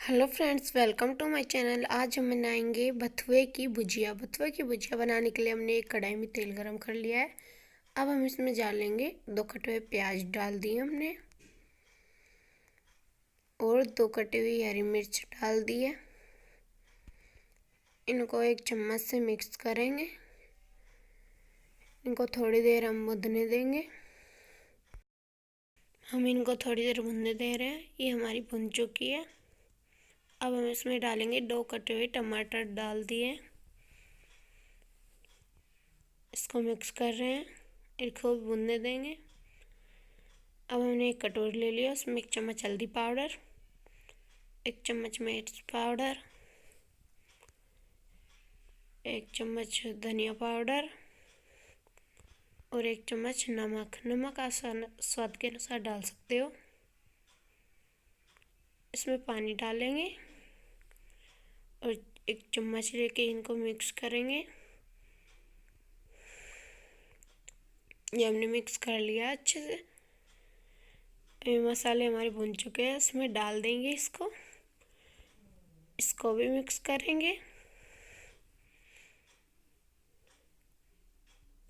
Hello friends, welcome to my channel. आज हम बनाएंगे भथुए की भुजिया। भथुए की भुजिया बनाने के लिए हमने एक कढ़ाई में तेल गरम कर लिया है। अब हम इसमें डालेंगे 2 कटे हुए प्याज डाल दिए हमने, और 2 कटी हुई हरी मिर्च डाल दी है। इनको एक चम्मच से मिक्स करेंगे। इनको थोड़ी देर हम भुनने देंगे। हम इनको थोड़ी देर भुनने दे रहे हैं। ये हमारी भुन चुकी है। अब हम इसमें डालेंगे 2 कटे हुए टमाटर डाल दिए। इसको मिक्स कर रहे हैं, इसको भुनने देंगे। अब हमने एक कटोरी ले लिया, उसमें 1 चम्मच हल्दी पाउडर, 1 चम्मच मिर्च पाउडर, 1 चम्मच धनिया पाउडर और 1 चम्मच नमक। नमक आप स्वाद के अनुसार डाल सकते हो। इसमें पानी डालेंगे और 1 चम्मच लेके इनको मिक्स करेंगे। ये हमने मिक्स कर लिया अच्छे से। ये मसाले हमारे भुन चुके हैं, इसमें डाल देंगे इसको भी मिक्स करेंगे।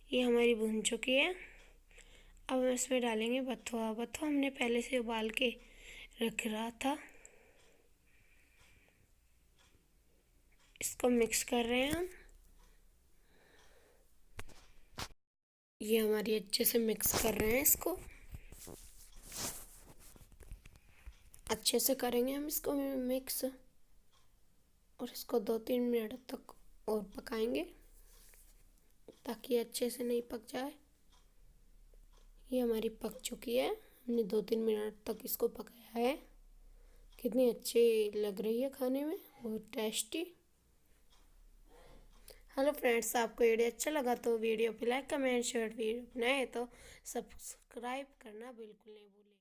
ये हमारी भुन चुकी है। अब हम इसमें डालेंगे बथुआ। बथुआ हमने पहले से उबाल के रख रहा था। इसको मिक्स कर रहे हैं हम। ये हमारी अच्छे से मिक्स कर रहे हैं। इसको अच्छे से करेंगे हम इसको मिक्स, और इसको 2-3 मिनट तक और पकाएंगे ताकि अच्छे से नहीं पक जाए। ये हमारी पक चुकी है। हमने 2-3 मिनट तक इसको पकाया है। कितनी अच्छी लग रही है खाने में, बहुत टेस्टी। हेलो फ्रेंड्स, आपको वीडियो अच्छा लगा तो वीडियो पे लाइक कमेंट शेयर, वीडियो बनाए तो सब्सक्राइब करना बिल्कुल नहीं भूलिए।